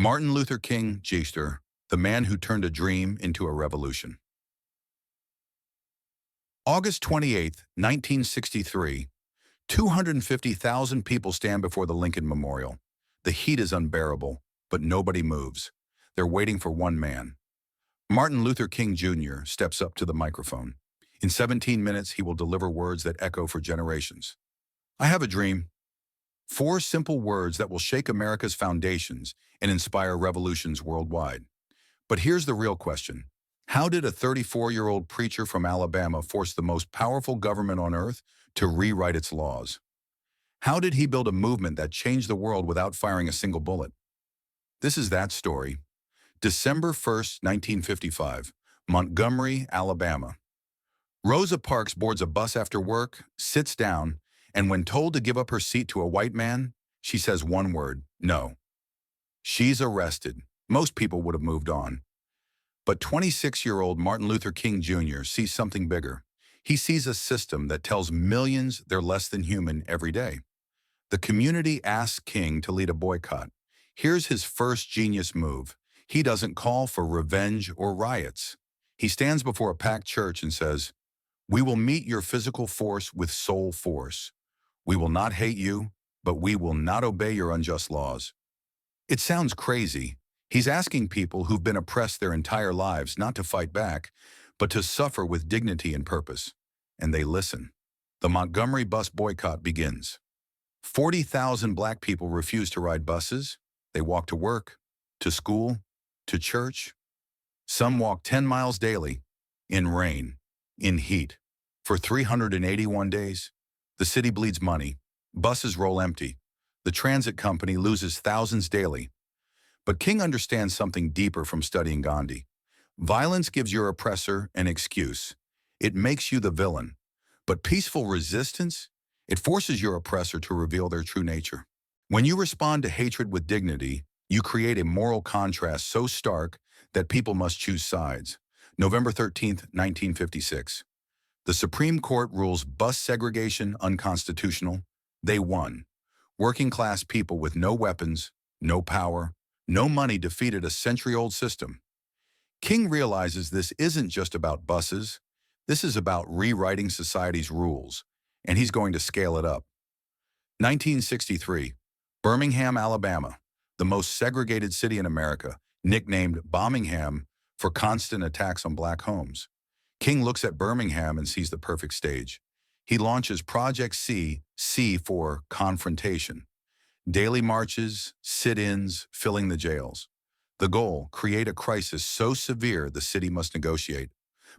Martin Luther King Jr., the man who turned a dream into a revolution. August 28, 1963, 250,000 people stand before the Lincoln Memorial. The heat is unbearable, but nobody moves. They're waiting for one man. Martin Luther King Jr. steps up to the microphone. In 17 minutes, he will deliver words that echo for generations. I have a dream. 4 simple words that will shake America's foundations and inspire revolutions worldwide. But here's the real question. How did a 34-year-old preacher from Alabama force the most powerful government on earth to rewrite its laws? How did he build a movement that changed the world without firing a single bullet? This is that story. December 1st, 1955, Montgomery, Alabama. Rosa Parks boards a bus after work, sits down, and when told to give up her seat to a white man, she says one word, no. She's arrested. Most people would have moved on. But 26-year-old Martin Luther King Jr. sees something bigger. He sees a system that tells millions they're less than human every day. The community asks King to lead a boycott. Here's his first genius move. He doesn't call for revenge or riots. He stands before a packed church and says, "We will meet your physical force with soul force. We will not hate you, but we will not obey your unjust laws." It sounds crazy. He's asking people who've been oppressed their entire lives not to fight back, but to suffer with dignity and purpose. And they listen. The Montgomery Bus Boycott begins. 40,000 black people refuse to ride buses. They walk to work, to school, to church. Some walk 10 miles daily, in rain, in heat. For 381 days, the city bleeds money. Buses roll empty. The transit company loses thousands daily. But King understands something deeper from studying Gandhi. Violence gives your oppressor an excuse. It makes you the villain. But peaceful resistance, it forces your oppressor to reveal their true nature. When you respond to hatred with dignity, you create a moral contrast so stark that people must choose sides. November 13th, 1956. The Supreme Court rules bus segregation unconstitutional. They won. Working-class people with no weapons, no power, no money defeated a century-old system. King realizes this isn't just about buses. This is about rewriting society's rules, and he's going to scale it up. 1963, Birmingham, Alabama, the most segregated city in America, nicknamed Birmingham for constant attacks on black homes. King looks at Birmingham and sees the perfect stage. He launches Project C for confrontation. Daily marches, sit-ins, filling the jails. The goal, create a crisis so severe the city must negotiate.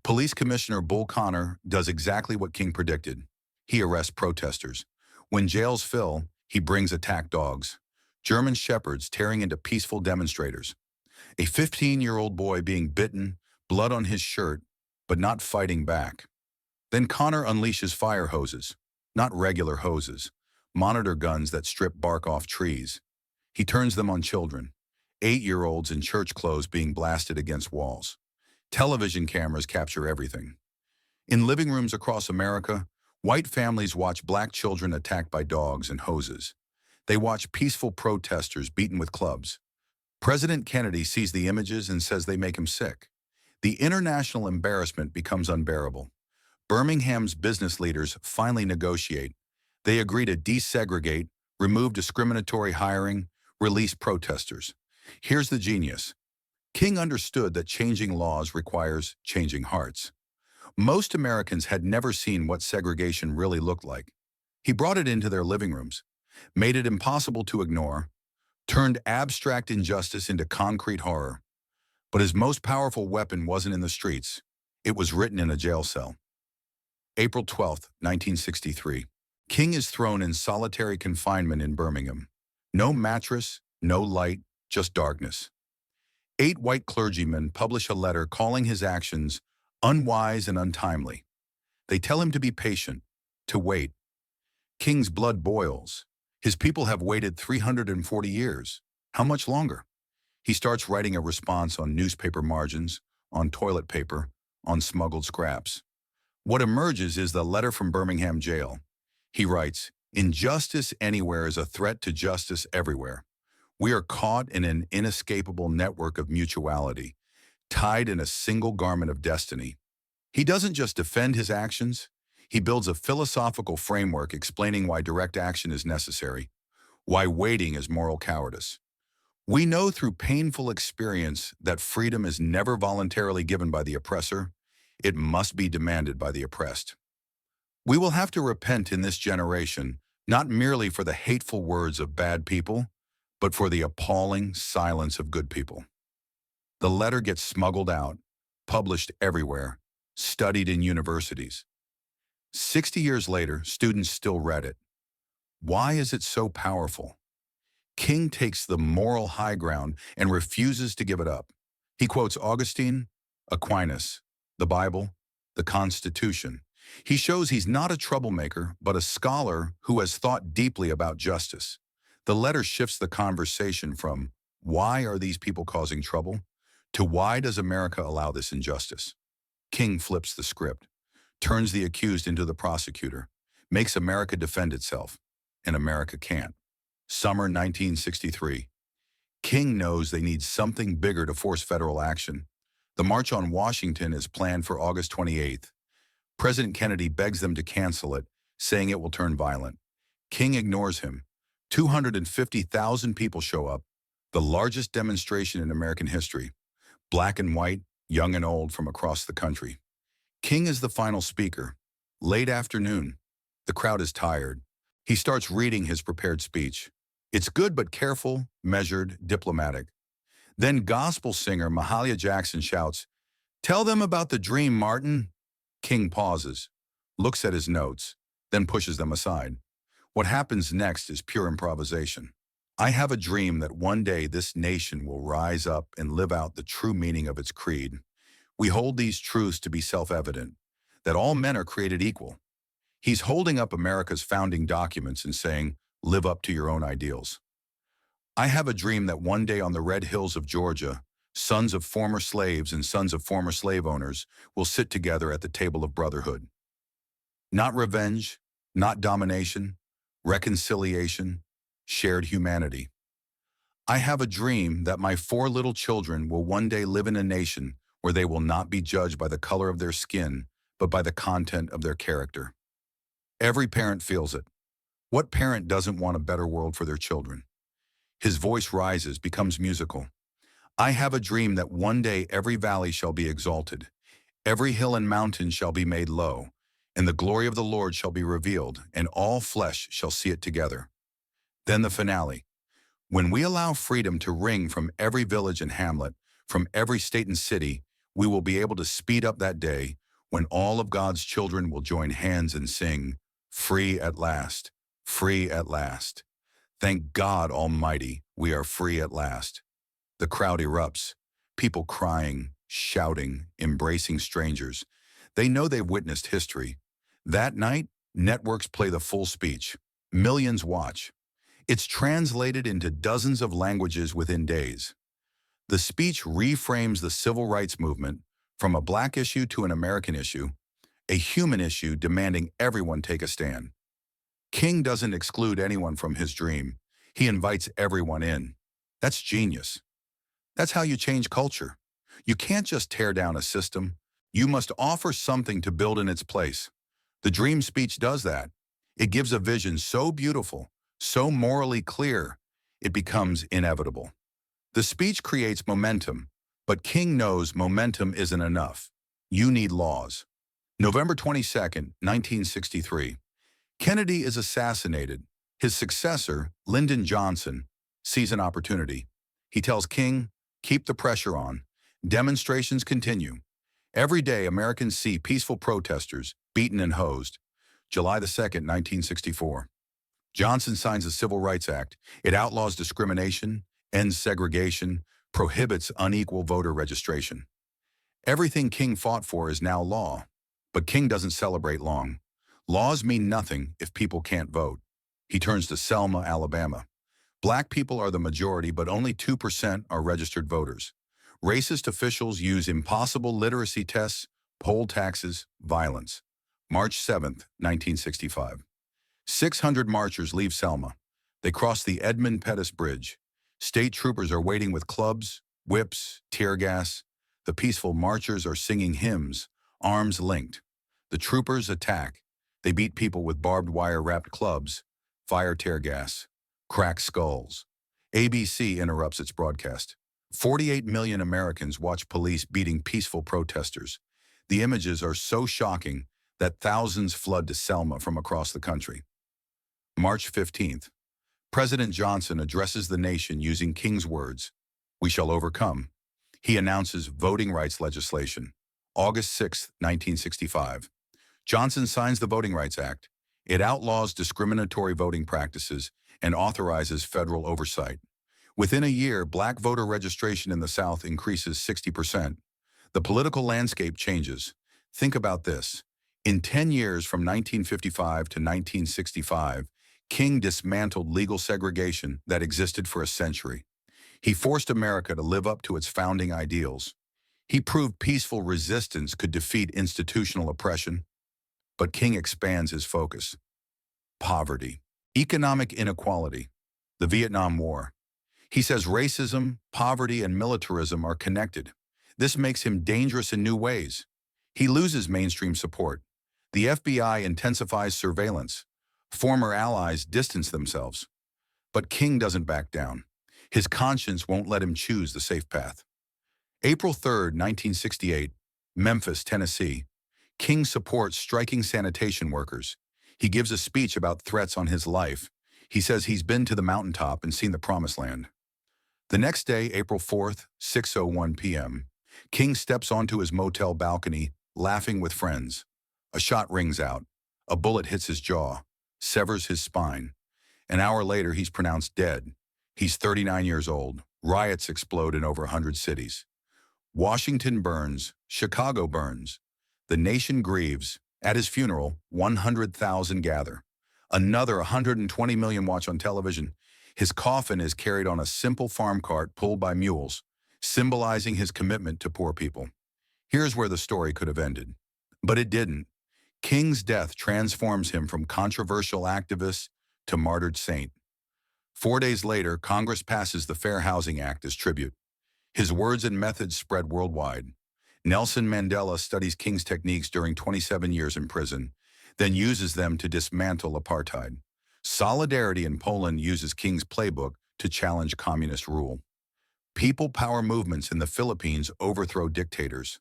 Police Commissioner Bull Connor does exactly what King predicted. He arrests protesters. When jails fill, he brings attack dogs. German shepherds tearing into peaceful demonstrators. A 15-year-old boy being bitten, blood on his shirt, but not fighting back. Then Connor unleashes fire hoses, not regular hoses, monitor guns that strip bark off trees. He turns them on children, 8-year-olds in church clothes being blasted against walls. Television cameras capture everything. In living rooms across America, white families watch black children attacked by dogs and hoses. They watch peaceful protesters beaten with clubs. President Kennedy sees the images and says they make him sick. The international embarrassment becomes unbearable. Birmingham's business leaders finally negotiate. They agree to desegregate, remove discriminatory hiring, release protesters. Here's the genius. King understood that changing laws requires changing hearts. Most Americans had never seen what segregation really looked like. He brought it into their living rooms, made it impossible to ignore, turned abstract injustice into concrete horror. But his most powerful weapon wasn't in the streets. It was written in a jail cell. April 12th, 1963. King is thrown in solitary confinement in Birmingham. No mattress, no light, just darkness. 8 white clergymen publish a letter calling his actions unwise and untimely. They tell him to be patient, to wait. King's blood boils. His people have waited 340 years. How much longer? He starts writing a response on newspaper margins, on toilet paper, on smuggled scraps. What emerges is the letter from Birmingham Jail. He writes, "Injustice anywhere is a threat to justice everywhere. We are caught in an inescapable network of mutuality, tied in a single garment of destiny. He doesn't just defend his actions, he builds a philosophical framework explaining why direct action is necessary, why waiting is moral cowardice. We know through painful experience that freedom is never voluntarily given by the oppressor, it must be demanded by the oppressed. We will have to repent in this generation, not merely for the hateful words of bad people, but for the appalling silence of good people. The letter gets smuggled out, published everywhere, studied in universities. 60 years later, students still read it. Why is it so powerful? King takes the moral high ground and refuses to give it up. He quotes Augustine, Aquinas, the Bible, the Constitution. He shows he's not a troublemaker, but a scholar who has thought deeply about justice. The letter shifts the conversation from "why are these people causing trouble?" to "why does America allow this injustice?" King flips the script, turns the accused into the prosecutor, makes America defend itself, and America can't. Summer 1963. King knows they need something bigger to force federal action. The March on Washington is planned for August 28th. President Kennedy begs them to cancel it, saying it will turn violent. King ignores him. 250,000 people show up, the largest demonstration in American history. Black and white, young and old from across the country. King is the final speaker. Late afternoon. The crowd is tired. He starts reading his prepared speech. It's good but careful, measured, diplomatic. Then gospel singer Mahalia Jackson shouts, "Tell them about the dream, Martin." King pauses, looks at his notes, then pushes them aside. What happens next is pure improvisation. "I have a dream that one day this nation will rise up and live out the true meaning of its creed. We hold these truths to be self-evident, that all men are created equal." He's holding up America's founding documents and saying, "Live up to your own ideals." "I have a dream that one day on the red hills of Georgia, sons of former slaves and sons of former slave owners will sit together at the table of brotherhood. Not revenge, not domination, reconciliation, shared humanity. I have a dream that my 4 little children will one day live in a nation where they will not be judged by the color of their skin, but by the content of their character." Every parent feels it. What parent doesn't want a better world for their children? His voice rises, becomes musical. "I have a dream that one day every valley shall be exalted, every hill and mountain shall be made low, and the glory of the Lord shall be revealed, and all flesh shall see it together." Then the finale. "When we allow freedom to ring from every village and hamlet, from every state and city, we will be able to speed up that day when all of God's children will join hands and sing, 'Free at last, free at last. Thank God Almighty, we are free at last.'" The crowd erupts, people crying, shouting, embracing strangers. They know they've witnessed history. That night, networks play the full speech. Millions watch. It's translated into dozens of languages within days. The speech reframes the civil rights movement from a black issue to an American issue, a human issue demanding everyone take a stand. King doesn't exclude anyone from his dream. He invites everyone in. That's genius. That's how you change culture. You can't just tear down a system. You must offer something to build in its place. The dream speech does that. It gives a vision so beautiful, so morally clear, it becomes inevitable. The speech creates momentum, but King knows momentum isn't enough. You need laws. November 22nd, 1963. Kennedy is assassinated. His successor, Lyndon Johnson, sees an opportunity. He tells King, "Keep the pressure on. Demonstrations continue. Every day, Americans see peaceful protesters beaten and hosed." July the 2nd, 1964. Johnson signs the Civil Rights Act. It outlaws discrimination, ends segregation, prohibits unequal voter registration. Everything King fought for is now law. But King doesn't celebrate long. Laws mean nothing if people can't vote. He turns to Selma, Alabama. Black people are the majority, but only 2% are registered voters. Racist officials use impossible literacy tests, poll taxes, violence. March 7th, 1965. 600 marchers leave Selma. They cross the Edmund Pettus Bridge. State troopers are waiting with clubs, whips, tear gas. The peaceful marchers are singing hymns, arms linked. The troopers attack. They beat people with barbed wire-wrapped clubs, fire tear gas, crack skulls. ABC interrupts its broadcast. 48 million Americans watch police beating peaceful protesters. The images are so shocking that thousands flood to Selma from across the country. March 15th. President Johnson addresses the nation using King's words, "We shall overcome." He announces voting rights legislation. August 6, 1965. Johnson signs the Voting Rights Act. It outlaws discriminatory voting practices and authorizes federal oversight. Within a year, black voter registration in the South increases 60%. The political landscape changes. Think about this. In 10 years from 1955 to 1965, King dismantled legal segregation that existed for a century. He forced America to live up to its founding ideals. He proved peaceful resistance could defeat institutional oppression. But King expands his focus. Poverty, economic inequality, the Vietnam War. He says racism, poverty, and militarism are connected. This makes him dangerous in new ways. He loses mainstream support. The FBI intensifies surveillance. Former allies distance themselves. But King doesn't back down. His conscience won't let him choose the safe path. April 3, 1968, Memphis, Tennessee. King supports striking sanitation workers. He gives a speech about threats on his life. He says he's been to the mountaintop and seen the promised land. The next day, April 4th, 6:01 p.m., King steps onto his motel balcony, laughing with friends. A shot rings out. A bullet hits his jaw, severs his spine. An hour later, he's pronounced dead. He's 39 years old. Riots explode in over 100 cities. Washington burns. Chicago burns. The nation grieves. At his funeral, 100,000 gather. Another 120 million watch on television. His coffin is carried on a simple farm cart pulled by mules, symbolizing his commitment to poor people. Here's where the story could have ended. But it didn't. King's death transforms him from controversial activist to martyred saint. 4 days later, Congress passes the Fair Housing Act as tribute. His words and methods spread worldwide. Nelson Mandela studies King's techniques during 27 years in prison, then uses them to dismantle apartheid. Solidarity in Poland uses King's playbook to challenge communist rule. People power movements in the Philippines overthrow dictators.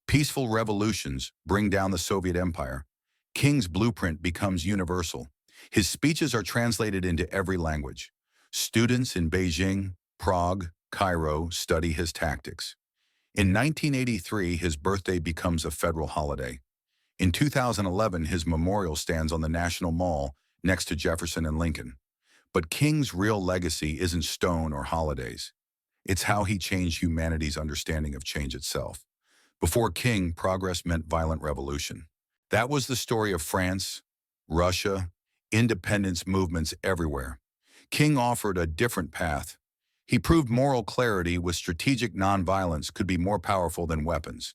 Peaceful revolutions bring down the Soviet Empire. King's blueprint becomes universal. His speeches are translated into every language. Students in Beijing, Prague, Cairo study his tactics. In 1983, his birthday becomes a federal holiday. In 2011, his memorial stands on the National Mall next to Jefferson and Lincoln. But King's real legacy isn't stone or holidays. It's how he changed humanity's understanding of change itself. Before King, progress meant violent revolution. That was the story of France, Russia, independence movements everywhere. King offered a different path. He proved moral clarity with strategic nonviolence could be more powerful than weapons.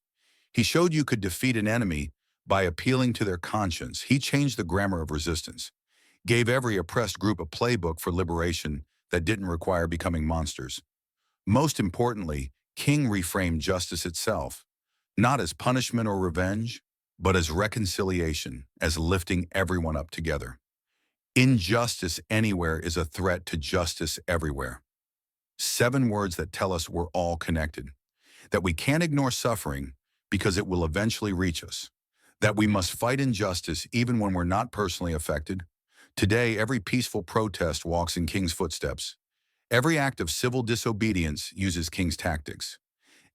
He showed you could defeat an enemy by appealing to their conscience. He changed the grammar of resistance, gave every oppressed group a playbook for liberation that didn't require becoming monsters. Most importantly, King reframed justice itself, not as punishment or revenge, but as reconciliation, as lifting everyone up together. Injustice anywhere is a threat to justice everywhere. 7 words that tell us we're all connected, that we can't ignore suffering because it will eventually reach us, that we must fight injustice even when we're not personally affected. Today, every peaceful protest walks in King's footsteps. Every act of civil disobedience uses King's tactics.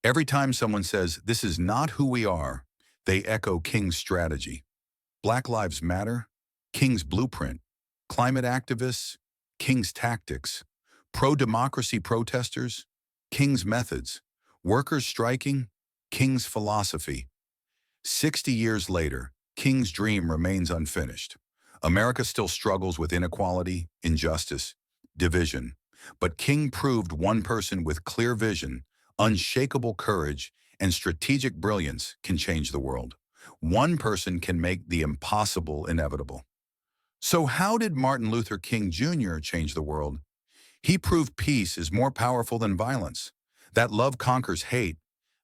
Every time someone says, "This is not who we are," they echo King's strategy. Black Lives Matter, King's blueprint. Climate activists, King's tactics. Pro-democracy protesters, King's methods. Workers striking, King's philosophy. 60 years later, King's dream remains unfinished. America still struggles with inequality, injustice, division. But King proved one person with clear vision, unshakable courage, and strategic brilliance can change the world. One person can make the impossible inevitable. So how did Martin Luther King Jr. change the world? He proved peace is more powerful than violence, that love conquers hate,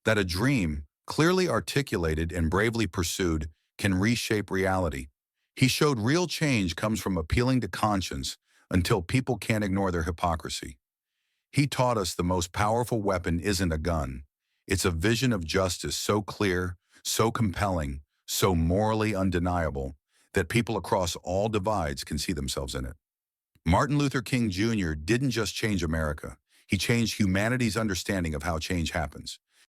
that a dream, clearly articulated and bravely pursued, can reshape reality. He showed real change comes from appealing to conscience until people can't ignore their hypocrisy. He taught us the most powerful weapon isn't a gun. It's a vision of justice so clear, so compelling, so morally undeniable that people across all divides can see themselves in it. Martin Luther King Jr. didn't just change America. He changed humanity's understanding of how change happens.